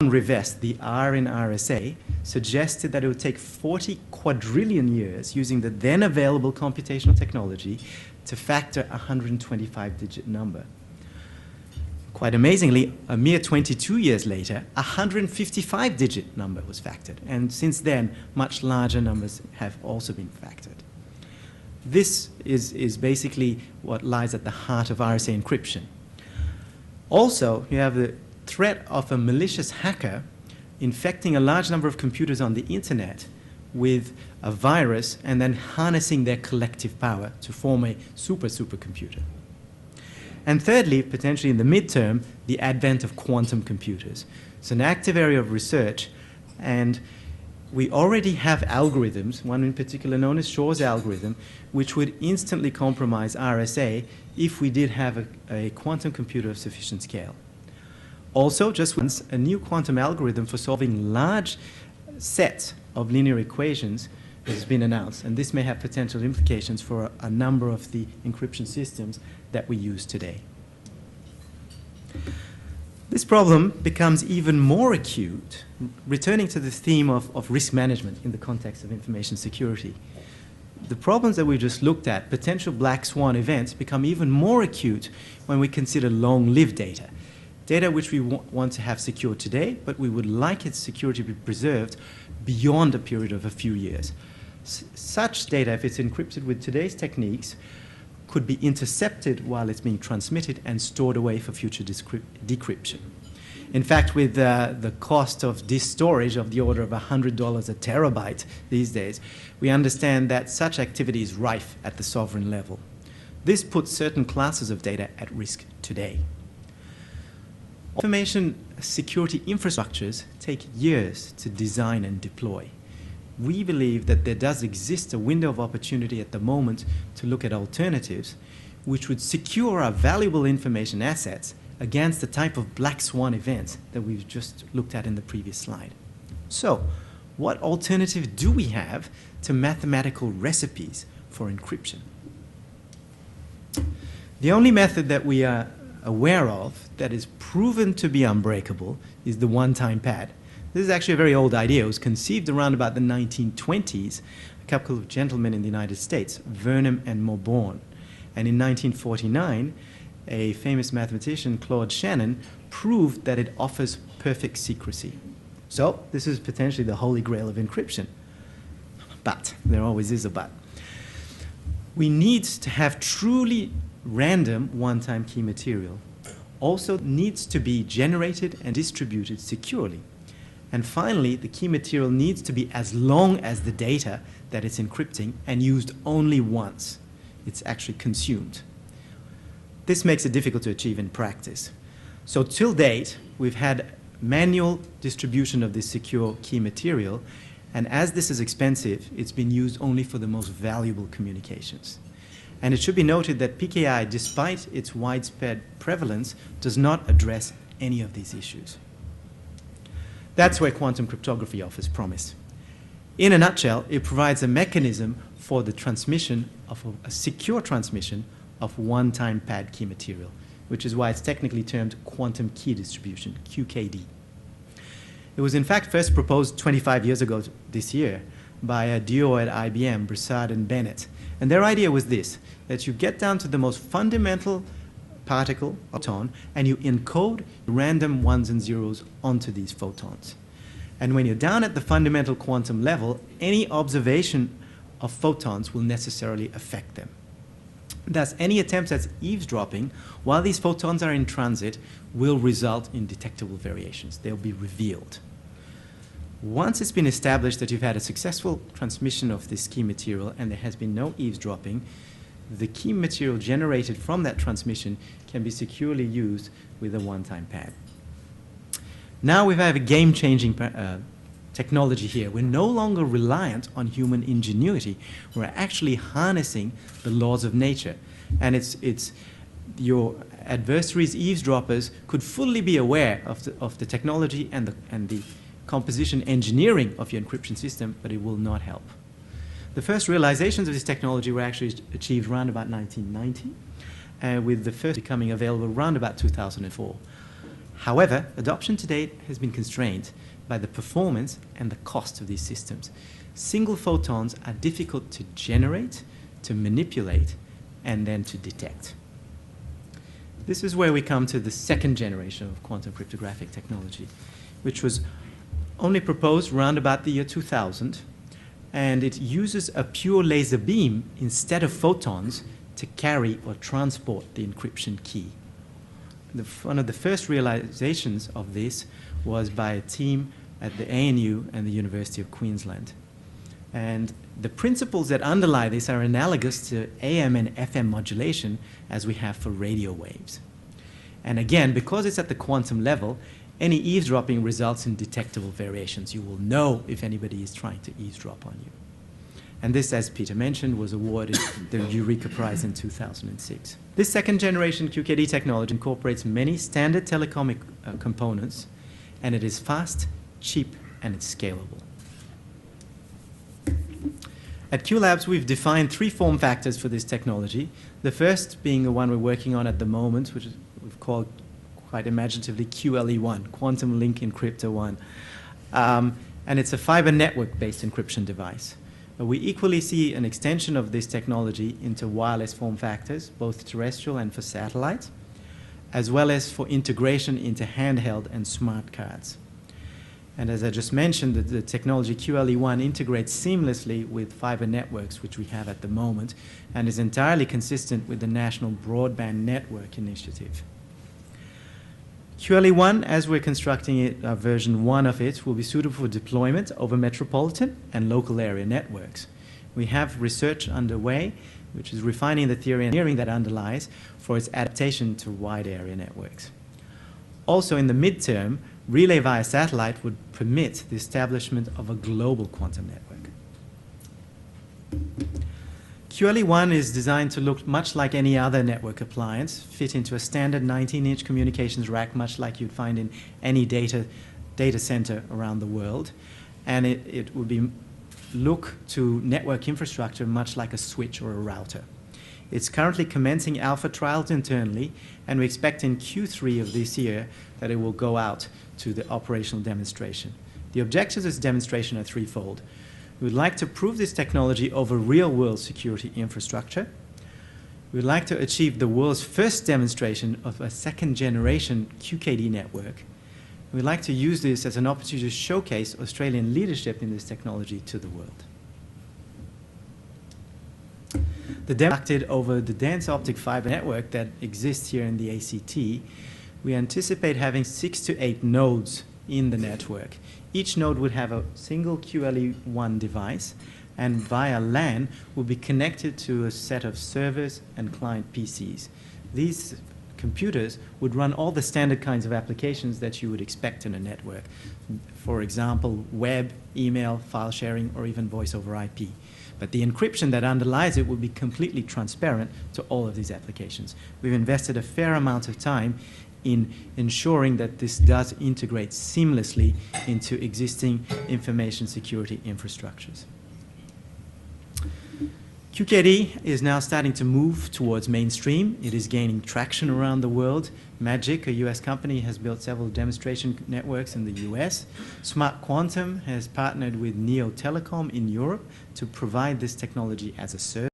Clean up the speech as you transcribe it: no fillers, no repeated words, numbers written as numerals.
Rivest, the R in RSA, suggested that it would take 40 quadrillion years using the then available computational technology to factor a 125-digit number. Quite amazingly, a mere 22 years later, a 155-digit number was factored, and since then, much larger numbers have also been factored. This is basically what lies at the heart of RSA encryption. Also, you have the threat of a malicious hacker infecting a large number of computers on the internet with a virus and then harnessing their collective power to form a supercomputer. And thirdly, potentially in the midterm, the advent of quantum computers. It's an active area of research, and we already have algorithms, one in particular known as Shor's algorithm, which would instantly compromise RSA if we did have a quantum computer of sufficient scale. Also, just once, a new quantum algorithm for solving large sets of linear equations has been announced, and this may have potential implications for a number of the encryption systems that we use today. This problem becomes even more acute, returning to the theme of risk management in the context of information security. The problems that we just looked at, potential black swan events, become even more acute when we consider long-lived data. Data which we want to have secure today, but we would like its security to be preserved beyond a period of a few years. Such data, if it's encrypted with today's techniques, could be intercepted while it's being transmitted and stored away for future decryption. In fact, with the cost of disk storage of the order of $100 a terabyte these days, we understand that such activity is rife at the sovereign level. This puts certain classes of data at risk today. Information security infrastructures take years to design and deploy. We believe that there does exist a window of opportunity at the moment to look at alternatives which would secure our valuable information assets against the type of black swan events that we've just looked at in the previous slide. So, what alternative do we have to mathematical recipes for encryption? The only method that we are aware of that is proven to be unbreakable is the one-time pad. This is actually a very old idea. It was conceived around about the 1920s, a couple of gentlemen in the United States, Vernon and Morborn. And in 1949, a famous mathematician, Claude Shannon, proved that it offers perfect secrecy. So this is potentially the holy grail of encryption. But, there always is a but. We need to have truly random one-time key material. Also needs to be generated and distributed securely. And finally, the key material needs to be as long as the data that it's encrypting and used only once it's actually consumed. This makes it difficult to achieve in practice. So till date, we've had manual distribution of this secure key material, and as this is expensive, it's been used only for the most valuable communications. And it should be noted that PKI, despite its widespread prevalence, does not address any of these issues. That's where quantum cryptography offers promise. In a nutshell, it provides a mechanism for the transmission of a secure transmission of one-time pad key material, which is why it's technically termed quantum key distribution, QKD. It was in fact first proposed 25 years ago this year by a duo at IBM, Broussard and Bennett. And their idea was this, that you get down to the most fundamental particle, photon, and you encode random ones and zeros onto these photons. And when you're down at the fundamental quantum level, any observation of photons will necessarily affect them. Thus, any attempts at eavesdropping while these photons are in transit will result in detectable variations. They'll be revealed. Once it's been established that you've had a successful transmission of this key material and there has been no eavesdropping, the key material generated from that transmission can be securely used with a one-time pad. Now we have a game-changing technology here. We're no longer reliant on human ingenuity. We're actually harnessing the laws of nature. And it's your adversaries, eavesdroppers, could fully be aware of the technology and the composition engineering of your encryption system, but it will not help. The first realizations of this technology were actually achieved around about 1990, with the first becoming available around about 2004. However, adoption to date has been constrained by the performance and the cost of these systems. Single photons are difficult to generate, to manipulate, and then to detect. This is where we come to the second generation of quantum cryptographic technology, which was only proposed around about the year 2000, and it uses a pure laser beam instead of photons to carry or transport the encryption key. One of the first realizations of this was by a team at the ANU and the University of Queensland. And the principles that underlie this are analogous to AM and FM modulation as we have for radio waves. And again, because it's at the quantum level, any eavesdropping results in detectable variations. You will know if anybody is trying to eavesdrop on you. And this, as Peter mentioned, was awarded the Eureka Prize in 2006. This second generation QKD technology incorporates many standard telecom components, and it is fast, cheap, and it's scalable. At QLabs, we've defined 3 form factors for this technology. The first being the one we're working on at the moment, which we've called quite imaginatively QLE1, Quantum Link Encryptor 1. And it's a fiber network-based encryption device. We equally see an extension of this technology into wireless form factors, both terrestrial and for satellite, as well as for integration into handheld and smart cards. And as I just mentioned, the technology QLE1 integrates seamlessly with fiber networks, which we have at the moment, and is entirely consistent with the National Broadband Network Initiative. QLE1, as we're constructing it, version 1 of it, will be suitable for deployment over metropolitan and local area networks. We have research underway, which is refining the theory and engineering that underlies for its adaptation to wide area networks. Also, in the midterm, relay via satellite would permit the establishment of a global quantum network. QLE1 is designed to look much like any other network appliance, fit into a standard 19-inch communications rack, much like you'd find in any data center around the world. And it would look to network infrastructure much like a switch or a router. It's currently commencing alpha trials internally, and we expect in Q3 of this year that it will go out to the operational demonstration. The objectives of this demonstration are threefold. We would like to prove this technology over real-world security infrastructure. We would like to achieve the world's first demonstration of a second-generation QKD network. We would like to use this as an opportunity to showcase Australian leadership in this technology to the world. The demo conducted over the dense optic fiber network that exists here in the ACT. We anticipate having 6 to 8 nodes in the network. Each node would have a single QLE1 device, and via LAN will be connected to a set of servers and client PCs. These computers would run all the standard kinds of applications that you would expect in a network. For example, web, email, file sharing, or even voice over IP. But the encryption that underlies it will be completely transparent to all of these applications. We've invested a fair amount of time in ensuring that this does integrate seamlessly into existing information security infrastructures. QKD is now starting to move towards mainstream. It is gaining traction around the world. Magic, a US company, has built several demonstration networks in the US. Smart Quantum has partnered with Neo Telecom in Europe to provide this technology as a service.